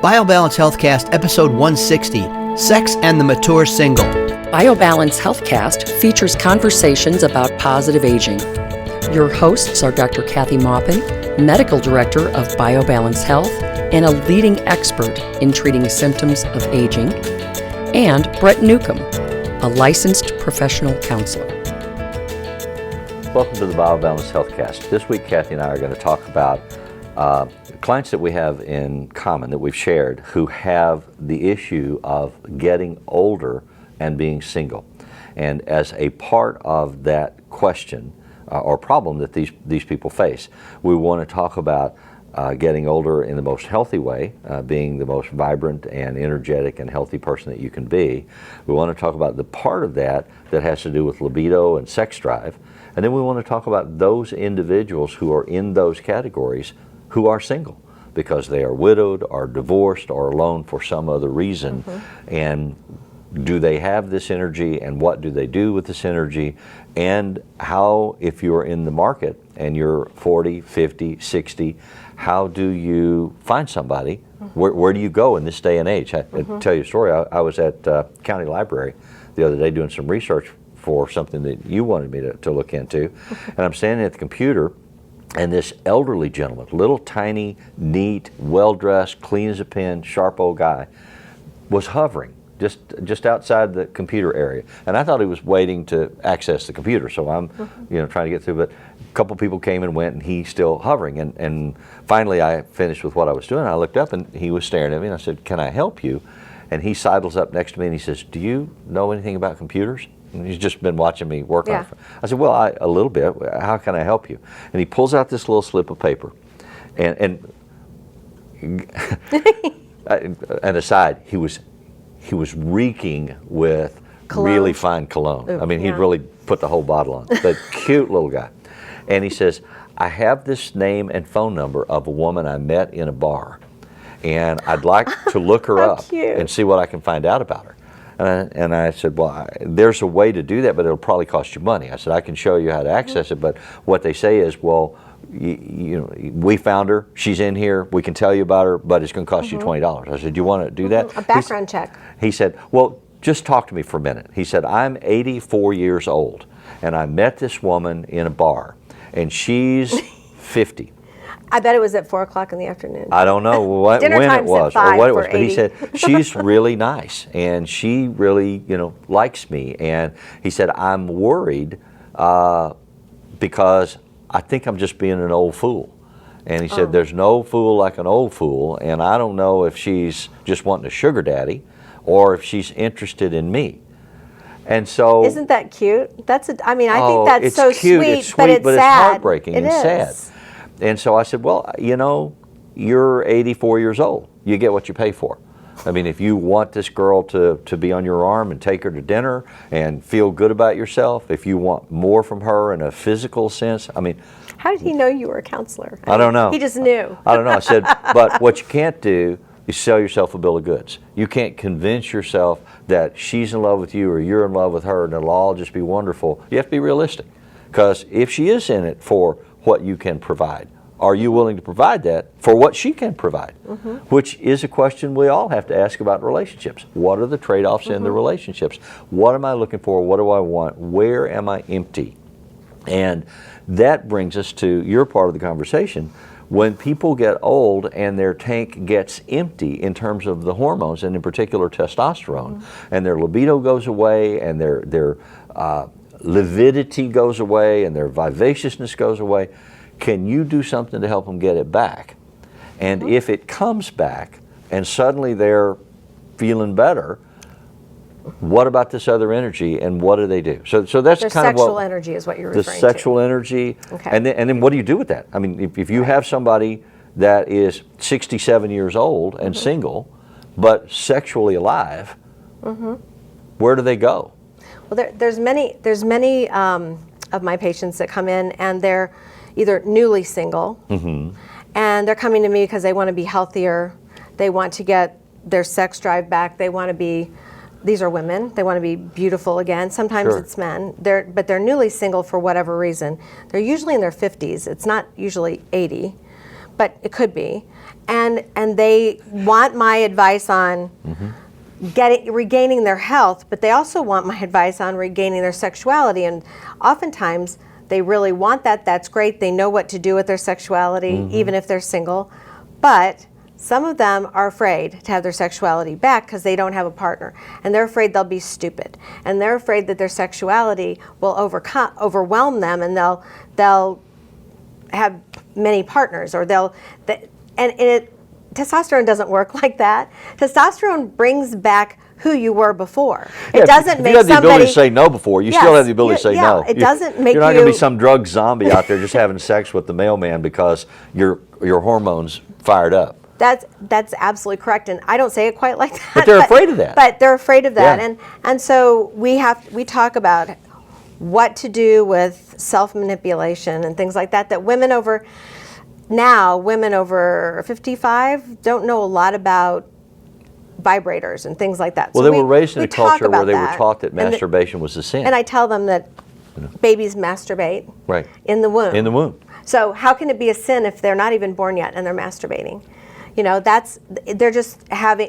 BioBalance Healthcast, episode 160, Sex and the Mature Single. BioBalance Healthcast features conversations about positive aging. Your hosts are Dr. Kathy Maupin, Medical Director of BioBalance Health and a leading expert in treating symptoms of aging, and Brett Newcomb, a licensed professional counselor. Welcome to the BioBalance Healthcast. This week, Kathy and I are going to talk about clients that we have in common, that we've shared, who have the issue of getting older and being single. And as a part of that question or problem that these people face, we want to talk about getting older in the most healthy way, being the most vibrant and energetic and healthy person that you can be. We want to talk about the part of that that has to do with libido and sex drive. And then we want to talk about those individuals who are in those categories who are single because they are widowed or divorced or alone for some other reason. And do they have this energy, and what do they do with this energy? And how, if you're in the market and you're 40, 50, 60, how do you find somebody? Where do you go in this day and age? I'll tell you a story. I was at County Library the other day doing some research for something that you wanted me to look into. And I'm standing at the computer, and this elderly gentleman, little tiny, neat, well-dressed, clean as a pin, sharp old guy, was hovering just outside the computer area. And I thought he was waiting to access the computer, so I'm trying to get through. But a couple people came and went, and he's still hovering. And finally I finished with what I was doing. I looked up, and he was staring at me, and I said, "Can I help you?" And he sidles up next to me, and he says, "Do you know anything about computers?" And he's just been watching me work on it. I said, "Well, a little bit. How can I help you?" And he pulls out this little slip of paper. And an aside, he was reeking with cologne. Really fine cologne. I mean, he'd really put the whole bottle on. But cute little guy. And he says, "I have this name and phone number of a woman I met in a bar, and I'd like to look her up and see what I can find out about her." And I said, "Well, there's a way to do that, but it'll probably cost you money." I said, "I can show you how to access it, but what they say is, well, we found her, she's in here, we can tell you about her, but it's going to cost you $20. I said, "Do you want to do that?" A background check. He said, "Well, just talk to me for a minute." He said, "I'm 84 years old, and I met this woman in a bar, and she's 50. I bet it was at 4 o'clock in the afternoon. I don't know when it was or what it was, but he said, "She's really nice, and she really, likes me." And he said, "I'm worried because I think I'm just being an old fool." And he said, "There's no fool like an old fool, and I don't know if she's just wanting a sugar daddy or if she's interested in me." And so, isn't that cute? I think that's it's so cute. sweet, It's sweet, but sad. it's heartbreaking and is. sad. And so I said, "Well, you're 84 years old. You get what you pay for. I mean, if you want this girl to be on your arm and take her to dinner and feel good about yourself, if you want more from her in a physical sense, I mean." How did he know you were a counselor? I don't know. He just knew. I don't know. I said, "But what you can't do is sell yourself a bill of goods. You can't convince yourself that she's in love with you or you're in love with her and it'll all just be wonderful. You have to be realistic. Because if she is in it for what you can provide, are you willing to provide that for what she can provide?" Which is a question we all have to ask about relationships. What are the trade-offs in the relationships? What am I looking for? What do I want? Where am I empty? And that brings us to your part of the conversation. When people get old and their tank gets empty in terms of the hormones, and in particular testosterone, and their libido goes away, and their lividity goes away, and their vivaciousness goes away, can you do something to help them get it back? And if it comes back and suddenly they're feeling better, what about this other energy, and what do they do? So that's Their kind of what sexual energy is what you're referring to. the sexual energy. Okay. And then what do you do with that? I mean, if you have somebody that is 67 years old and single, but sexually alive, where do they go? Well, there's many of my patients that come in and they're either newly single, and they're coming to me because they want to be healthier, they want to get their sex drive back, they want to be. These are women. They want to be beautiful again. Sometimes it's men. But they're newly single for whatever reason. They're usually in their 50s. It's not usually 80, but it could be. and they want my advice on regaining their health, but they also want my advice on regaining their sexuality. And oftentimes they really want that. That's great. They know what to do with their sexuality, even if they're single. But some of them are afraid to have their sexuality back because they don't have a partner, and they're afraid they'll be stupid, and they're afraid that their sexuality will overwhelm them, and they'll have many partners, or testosterone doesn't work like that. Testosterone brings back who you were before. Yeah, it doesn't make you have the ability somebody to say no before. You Yes, still have the ability to say no. It doesn't make You're not going to you- be some drug zombie out there just having sex with the mailman because your hormones fired up. That's absolutely correct, and I don't say it quite like that. But they're afraid of that. But they're afraid of that, Yeah. and so we talk about what to do with self-manipulation and things like that. That women over 55 don't know a lot about vibrators and things like that. Well, So they were raised in we a culture talk where about they were that. taught that And the- masturbation was a sin. And I tell them that babies masturbate Right. in the womb. In the womb. So how can it be a sin if they're not even born yet and they're masturbating?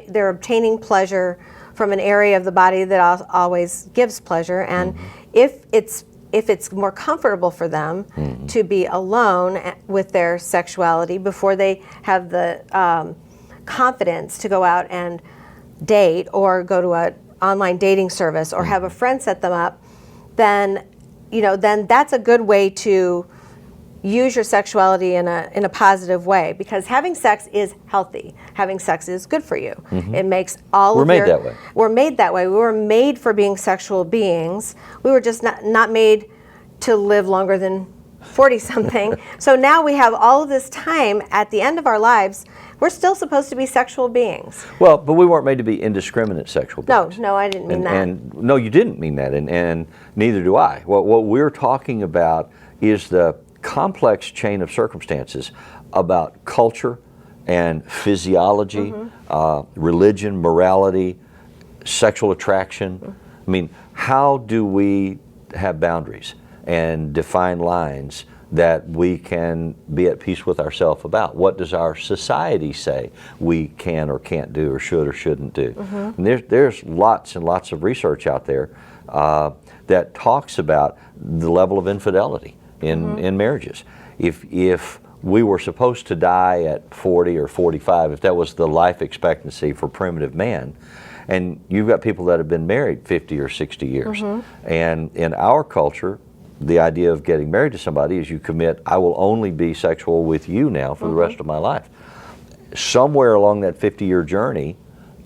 They're obtaining pleasure from an area of the body that always gives pleasure, and if it's more comfortable for them to be alone with their sexuality before they have the confidence to go out and date or go to an online dating service or have a friend set them up, then that's a good way to use your sexuality in a positive way, because having sex is healthy. Having sex is good for you. It makes We're made that way. We're made that way. We were made for being sexual beings. We were just not made to live longer than 40-something. So now we have all of this time at the end of our lives. We're still supposed to be sexual beings. Well, but we weren't made to be indiscriminate sexual beings. No, I didn't mean that. And no, you didn't mean that, and neither do I. What we're talking about is the complex chain of circumstances about culture and physiology, religion, morality, sexual attraction. I mean, how do we have boundaries and define lines that we can be at peace with ourselves about? What does our society say we can or can't do or should or shouldn't do? And there's lots and lots of research out there that talks about the level of infidelity in marriages. If we were supposed to die at 40 or 45, if that was the life expectancy for primitive man, and you've got people that have been married 50 or 60 years, and in our culture, the idea of getting married to somebody is you commit, I will only be sexual with you now for the rest of my life. Somewhere along that 50-year journey,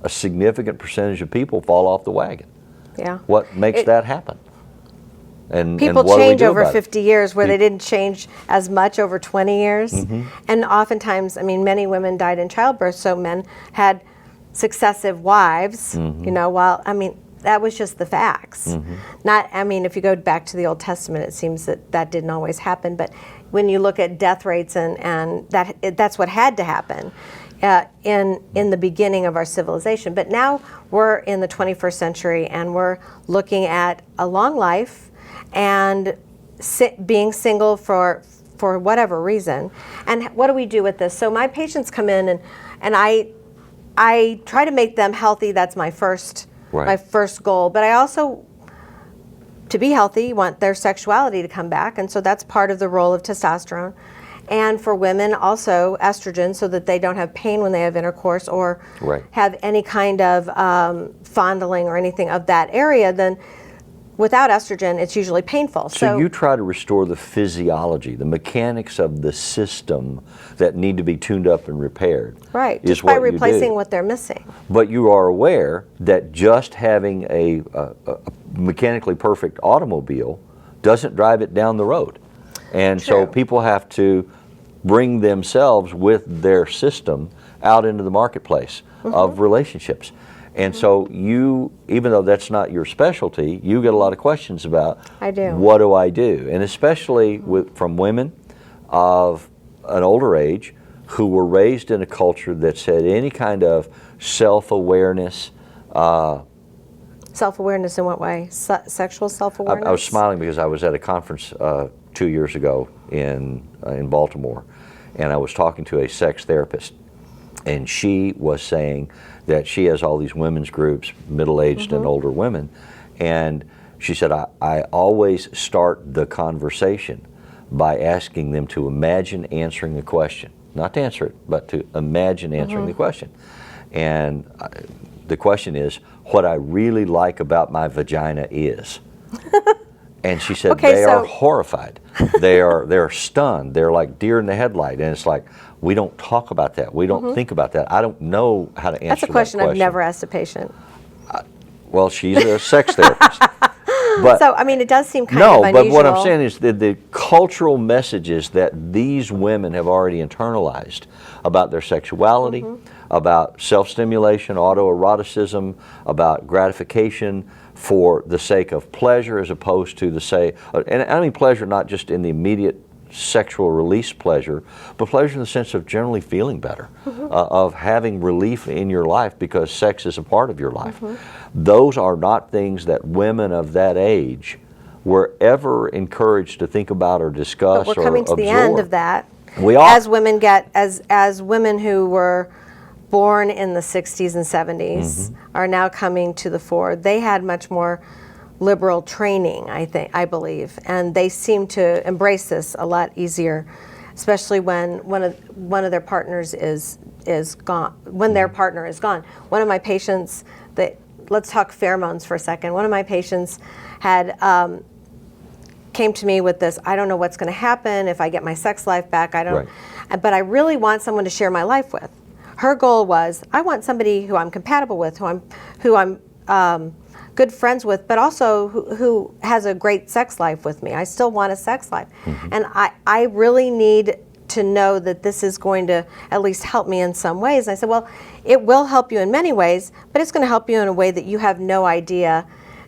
a significant percentage of people fall off the wagon. Yeah. What makes that happen? And People what do we change do over about it? 50 years where they didn't change as much over 20 years. And oftentimes, many women died in childbirth, so men had successive wives, that was just the facts. If you go back to the Old Testament, it seems that didn't always happen, but when you look at death rates and that's what had to happen in the beginning of our civilization. But now we're in the 21st century and we're looking at a long life and being single for whatever reason. And what do we do with this? So my patients come in and I try to make them healthy. That's my first goal. But I also, to be healthy, want their sexuality to come back. And so that's part of the role of testosterone. And for women, also estrogen, so that they don't have pain when they have intercourse or have any kind of fondling or anything of that area. Then without estrogen, it's usually painful. So you try to restore the physiology, the mechanics of the system that need to be tuned up and repaired. Right, is just by what you replacing do. what they're missing. But you are aware that just having a mechanically perfect automobile doesn't drive it down the road. And so people have to bring themselves with their system out into the marketplace of relationships. And so you, even though that's not your specialty, you get a lot of questions about, what do I do? And especially from women of an older age who were raised in a culture that said any kind of self-awareness. Self-awareness in what way? Sexual self-awareness? I was smiling because I was at a conference 2 years ago in Baltimore, and I was talking to a sex therapist. And she was saying that she has all these women's groups, middle-aged and older women, and she said, I always start the conversation by asking them to imagine answering the question. Not to answer it, but to imagine answering the question. And the question is, what I really like about my vagina is. And she said, Okay, they are horrified. They're stunned. They're like deer in the headlight. And it's like, we don't talk about that. We don't think about that. I don't know how to answer That's a question that I've never asked a patient. Well, she's a sex therapist. But So, I mean, it does seem kind of unusual. No, but what I'm saying is that the cultural messages that these women have already internalized about their sexuality, about self-stimulation, autoeroticism, about gratification for the sake of pleasure as opposed to and I mean pleasure not just in the immediate sexual release pleasure, but pleasure in the sense of generally feeling better, of having relief in your life because sex is a part of your life. Those are not things that women of that age were ever encouraged to think about or discuss or But we're coming to absorb. the end of that. We are. As women as women who were born in the 60s and 70s are now coming to the fore. They had much more liberal training, I believe, and they seem to embrace this a lot easier, especially when one of their partners is gone. When their partner is gone. One of my patients, let's talk pheromones for a second. One of my patients had came to me with this, I don't know what's going to happen if I get my sex life back. But I really want someone to share my life with. Her goal was, I want somebody who I'm compatible with, who I'm good friends with, but also who has a great sex life with me. I still want a sex life. And I really need to know that this is going to at least help me in some ways. And I said, well, it will help you in many ways, but it's going to help you in a way that you have no idea,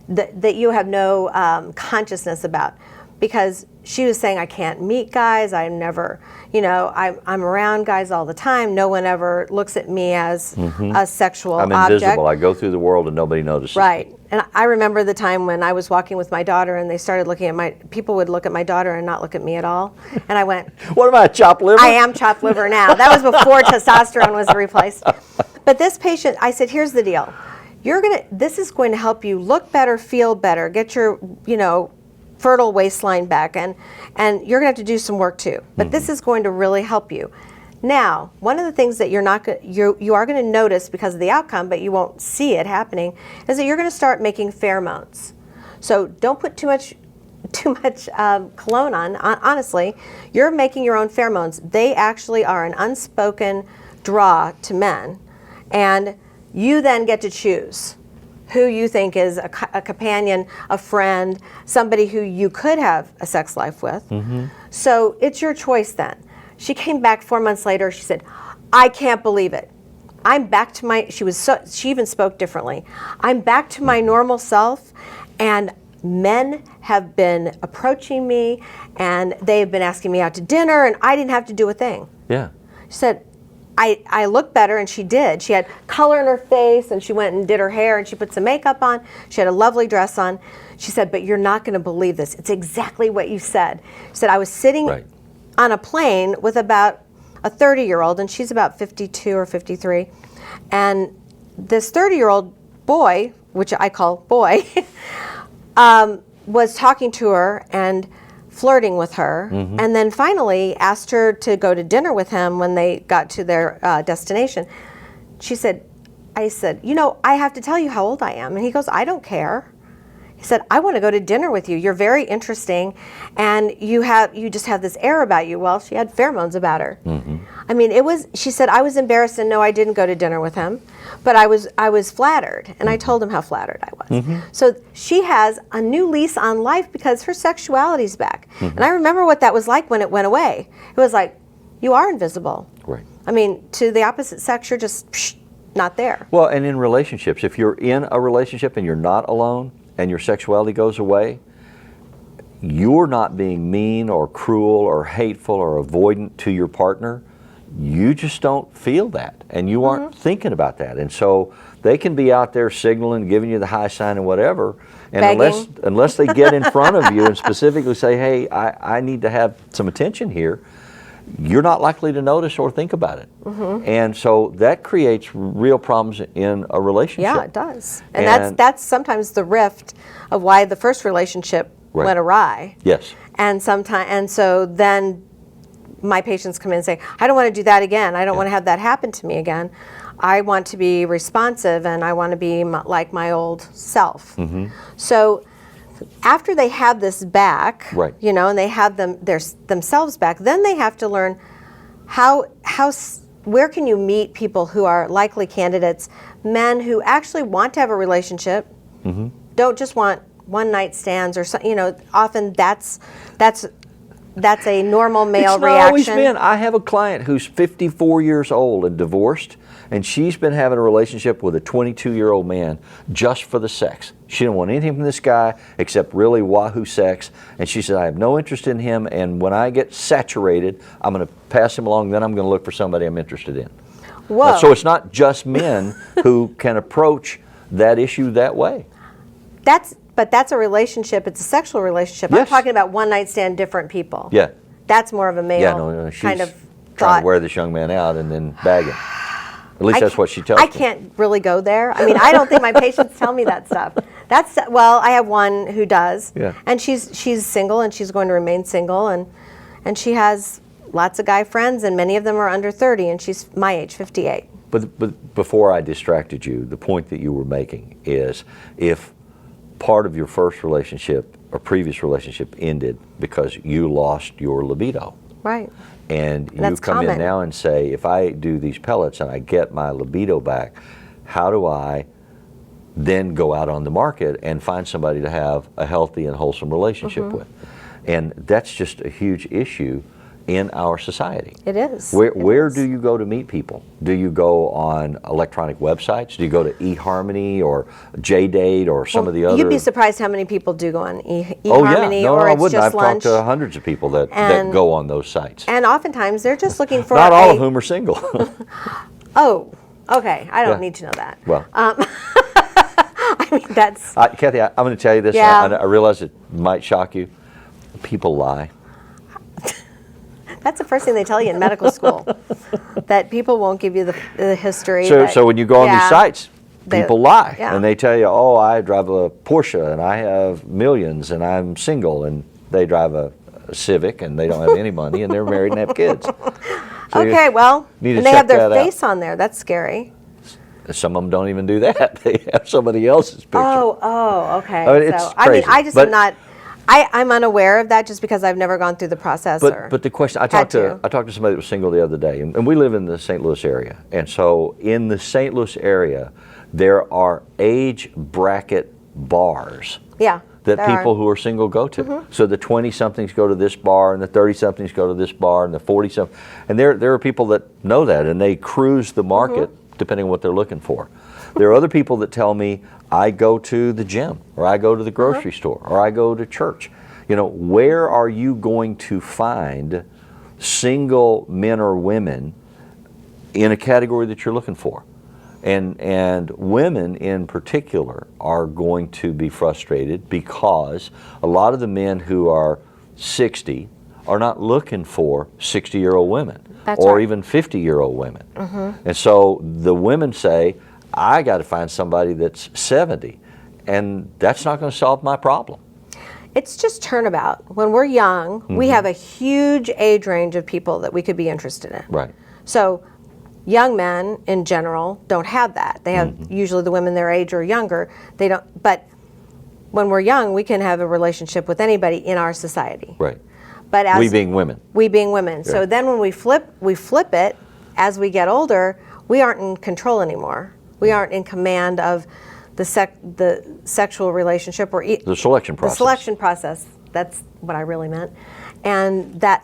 that you have no consciousness about. Because she was saying, I can't meet guys, I never, I'm around guys all the time, no one ever looks at me as a sexual object. I'm invisible, I go through the world and nobody notices. Right, and I remember the time when I was walking with my daughter and they started looking at people would look at my daughter and not look at me at all. And I went, what am I, chopped liver? I am chopped liver now. That was before testosterone was replaced. But this patient, I said, here's the deal. This is going to help you look better, feel better, get your, fertile waistline back, and you're going to have to do some work too. But this is going to really help you. Now, one of the things that you are going to notice because of the outcome, but you won't see it happening, is that you're going to start making pheromones. So don't put too much cologne on. Honestly, you're making your own pheromones. They actually are an unspoken draw to men, and you then get to choose who you think is a companion, a friend, somebody who you could have a sex life with. So it's your choice then. She came back 4 months later, she said, I can't believe it. I'm back to she even spoke differently. I'm back to my normal self, and men have been approaching me, and they've been asking me out to dinner, and I didn't have to do a thing. Yeah. She said, I looked better, and she did. She had color in her face, and she went and did her hair, and she put some makeup on. She had a lovely dress on. She said, but you're not going to believe this. It's exactly what you said. She said, I was sitting on a plane with about a 30-year-old, and she's about 52 or 53. And this 30-year-old boy, which I call boy, was talking to her and flirting with her, and then finally asked her to go to dinner with him when they got to their destination. I said, I have to tell you how old I am. And he goes, I don't care. He said, I want to go to dinner with you. You're very interesting, and you just have this air about you. Well, she had pheromones about her. I mean, she said, I was embarrassed, and no, I didn't go to dinner with him, but I was flattered, and I told him how flattered I was. So she has a new lease on life because her sexuality's back. And I remember what that was like when it went away. It was like, you are invisible. Right. I mean, to the opposite sex, you're just not there. Well, and in relationships, if you're in a relationship and you're not alone, and your sexuality goes away, you're not being mean or cruel or hateful or avoidant to your partner. You just don't feel that, and you aren't thinking about that. And so they can be out there signaling, giving you the high sign and whatever, and unless they get in front of you and specifically say, hey, I need to have some attention here, you're not likely to notice or think about it. And so that creates real problems in a relationship. Yeah, it does. And that's sometimes the rift of why the first relationship went awry. Yes. And so then my patients come in and say, I don't want to do that again. I don't want to have that happen to me again. I want to be responsive, and I want to be like my old self. So after they have this back, and they have themselves back, then they have to learn where can you meet people who are likely candidates, men who actually want to have a relationship, don't just want one night stands or something. Often that's a normal male reaction. Always been. I have a client who's 54 years old and divorced, and she's been having a relationship with a 22-year-old man just for the sex. She didn't want anything from this guy except really wahoo sex, and she said, I have no interest in him, and when I get saturated, I'm going to pass him along, then I'm going to look for somebody I'm interested in. Whoa. So it's not just men who can approach that issue that way. But that's a relationship. It's a sexual relationship. Yes. I'm talking about one night stand, different people. Yeah. That's more of a male kind of trying thought. to wear this young man out and then bag him. At least that's what she tells me. I can't really go there. I mean, I don't think my patients tell me that stuff. I have one who does, and she's single, and she's going to remain single, and she has lots of guy friends, and many of them are under 30, and she's my age, 58. But before I distracted you, the point that you were making is if part of your first relationship or previous relationship ended because you lost your libido. Right. And you That's come common. in now and say, if I do these pellets and I get my libido back, how do I then go out on the market and find somebody to have a healthy and wholesome relationship with? And that's just a huge issue in our society. It is. Where do you go to meet people? Do you go on electronic websites? Do you go to eHarmony or JDate or some of the other? You'd be surprised how many people do go on eHarmony, Oh yeah, no, or I it's wouldn't. just I've lunch. talked to hundreds of people that go on those sites. And oftentimes they're just looking for Not all of whom are single. Oh, okay. I don't need to know that. Well, I mean, that's... Kathy, I'm going to tell you this. Yeah. I realize it might shock you. People lie. That's the first thing they tell you in medical school, that people won't give you the history. So when you go on these sites, people lie. And they tell you, oh, I drive a Porsche and I have millions and I'm single, and they drive a Civic and they don't have any money and they're married and have kids. So okay, well, and they have their face on there. That's scary. Some of them don't even do that. They have somebody else's picture. Oh, okay. I mean, it's so, crazy. I just am not... I'm unaware of that just because I've never gone through the process. But the question, I talked to somebody that was single the other day, and we live in the St. Louis area. And so in the St. Louis area, there are age bracket bars that people who are single go to. So the 20-somethings go to this bar, and the 30-somethings go to this bar, and the 40-somethings. And there are people that know that, and they cruise the market depending on what they're looking for. There are other people that tell me, I go to the gym, or I go to the grocery store, or I go to church. Where are you going to find single men or women in a category that you're looking for? And women in particular are going to be frustrated because a lot of the men who are 60 are not looking for 60-year-old women or even 50-year-old women. And so the women say, I got to find somebody that's 70, and that's not going to solve my problem. It's just turnabout. When we're young, we have a huge age range of people that we could be interested in. Right. So young men in general don't have that. They have usually the women their age or younger. They don't. But when we're young, we can have a relationship with anybody in our society. Right. But as we being women. We being women. Yeah. So then when we flip it as we get older, we aren't in control anymore. We aren't in command of the sexual relationship or the selection process. The selection process. That's what I really meant. And that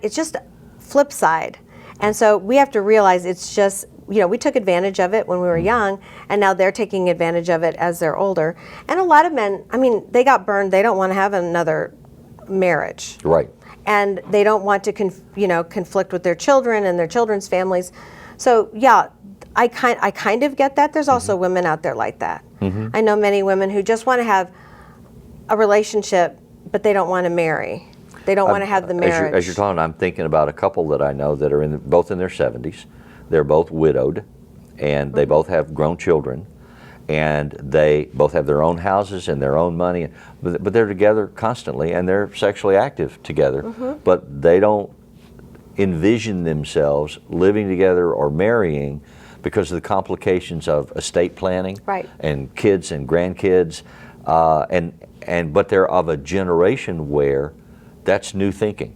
it's just flip side. And so we have to realize it's just, we took advantage of it when we were young, and now they're taking advantage of it as they're older. And a lot of men, they got burned. They don't want to have another marriage. Right. And they don't want to conflict with their children and their children's families. So yeah, I kind of get that. There's also women out there like that. I know many women who just want to have a relationship, but they don't want to marry. They don't want to have the marriage. As you're talking, I'm thinking about a couple that I know that are both in their 70s. They're both widowed, and they both have grown children, and they both have their own houses and their own money, but they're together constantly, and they're sexually active together, but they don't envision themselves living together or marrying because of the complications of estate planning, right, and kids and grandkids, but they're of a generation where that's new thinking.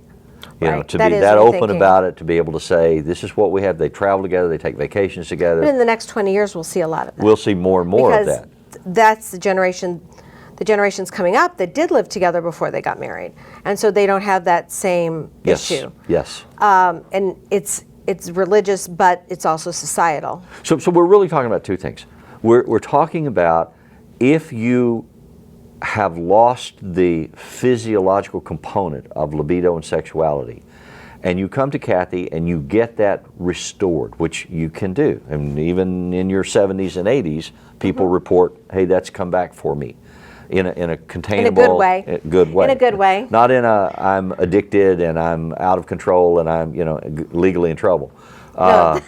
You know, to be that open about it, to be able to say, this is what we have. They travel together, they take vacations together. But in the next 20 years, we'll see a lot of that. We'll see more and more of that. That's the generations coming up that did live together before they got married. And so they don't have that same issue. Yes. And it's religious, but it's also societal. So we're really talking about two things. We're talking about if you have lost the physiological component of libido and sexuality, and you come to Kathy and you get that restored, which you can do. And even in your 70s and 80s, people report, hey, that's come back for me. In a containable, in a good way. In a good way. Not in a I'm addicted and I'm out of control and I'm legally in trouble. No.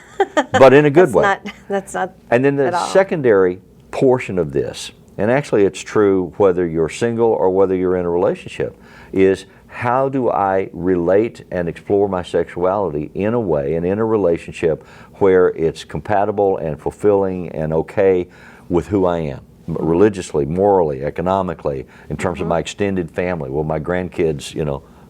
But in a good way. That's not. And then the secondary portion of this, and actually it's true whether you're single or whether you're in a relationship, is how do I relate and explore my sexuality in a way and in a relationship where it's compatible and fulfilling and okay with who I am, religiously, morally, economically, in terms of my extended family. Will my grandkids,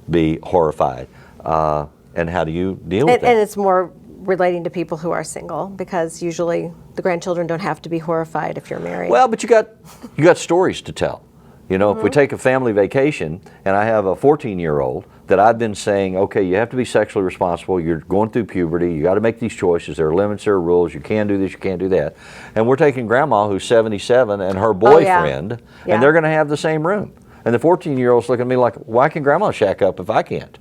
be horrified? And how do you deal with that? And it's more relating to people who are single, because usually the grandchildren don't have to be horrified if you're married. Well, but you got stories to tell. If we take a family vacation and I have a 14-year-old that I've been saying, okay, you have to be sexually responsible, you're going through puberty, you got to make these choices, there are limits, there are rules, you can't do this, you can't do that. And we're taking grandma who's 77 and her boyfriend, and they're going to have the same room. And the 14-year-old's looking at me like, why can grandma shack up if I can't?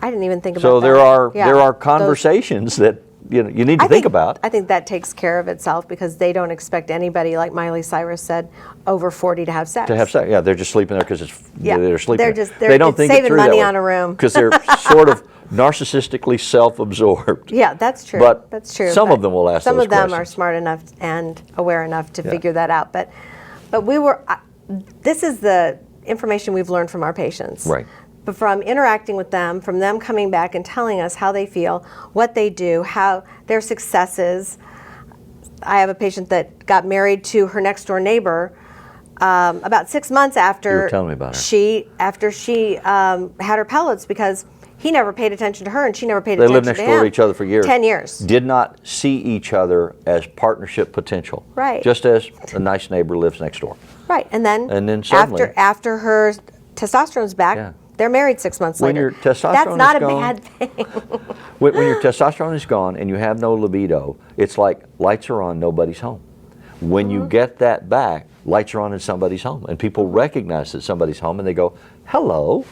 I didn't even think about that. So there are conversations that you need to think about. I think that takes care of itself, because they don't expect anybody, like Miley Cyrus said, over 40 to have sex. Yeah, they're just sleeping there because they're sleeping. They don't think saving money on a room because they're sort of narcissistically self-absorbed. Yeah, that's true. But that's true. Some of them will ask those questions. Some of them are smart enough and aware enough to figure that out. But this is the information we've learned from our patients. Right. But from interacting with them, from them coming back and telling us how they feel, what they do, how their successes. I have a patient that got married to her next door neighbor about 6 months after you were telling me about her. she had her pellets, because he never paid attention to her and she never paid attention to him. They lived next door to each other for years. 10 years. Did not see each other as partnership potential. Right. Just as a nice neighbor lives next door. Right. And then suddenly, after her testosterone's back, they're married 6 months later. When your testosterone That's not is a gone, bad thing. when your testosterone is gone and you have no libido, it's like lights are on, nobody's home. When you get that back, lights are on in somebody's home, and people recognize that somebody's home, and they go, "Hello,"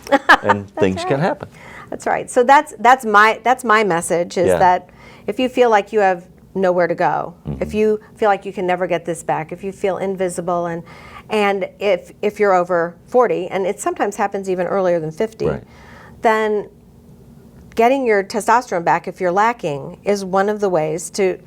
and things can happen. That's right. So that's my message is that if you feel like you have nowhere to go, if you feel like you can never get this back, if you feel invisible, and if you're over 40, and it sometimes happens even earlier than 50, then getting your testosterone back, if you're lacking, is one of the ways to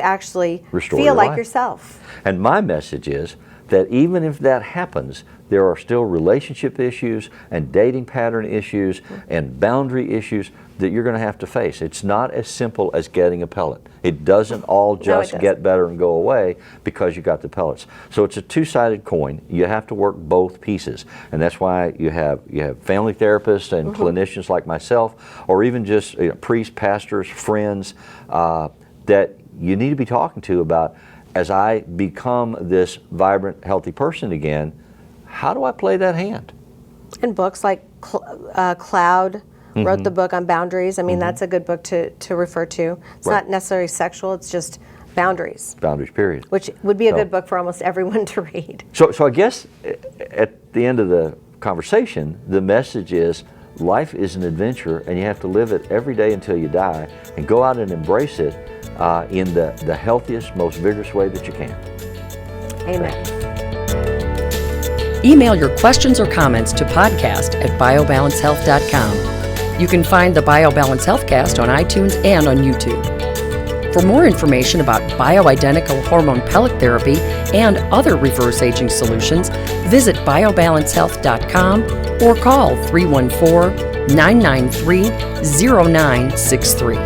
actually restore feel your like life. yourself. And my message is that even if that happens, there are still relationship issues and dating pattern issues and boundary issues that you're going to have to face. It's not as simple as getting a pellet. It doesn't all just get better and go away because you got the pellets. So it's a two-sided coin. You have to work both pieces, and that's why you have family therapists and clinicians like myself, or even just priests, pastors, friends that you need to be talking to about, as I become this vibrant, healthy person again, how do I play that hand? And books like Cloud wrote the book on boundaries. I mean, that's a good book to refer to. It's not necessarily sexual, it's just boundaries. Boundaries, period. Which would be a good book for almost everyone to read. So I guess at the end of the conversation, the message is life is an adventure, and you have to live it every day until you die, and go out and embrace it in the healthiest, most vigorous way that you can. Amen. Email your questions or comments to podcast@biobalancehealth.com. You can find the BioBalance Healthcast on iTunes and on YouTube. For more information about bioidentical hormone pellet therapy and other reverse aging solutions, visit biobalancehealth.com or call 314-993-0963.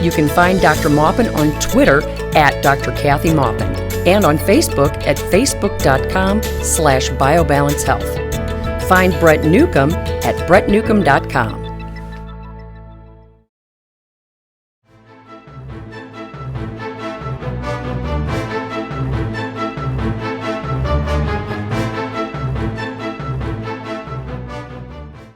You can find Dr. Maupin on Twitter at Dr. Kathy Maupin and on Facebook at facebook.com/biobalancehealth. Find Brett Newcomb at brettnewcomb.com.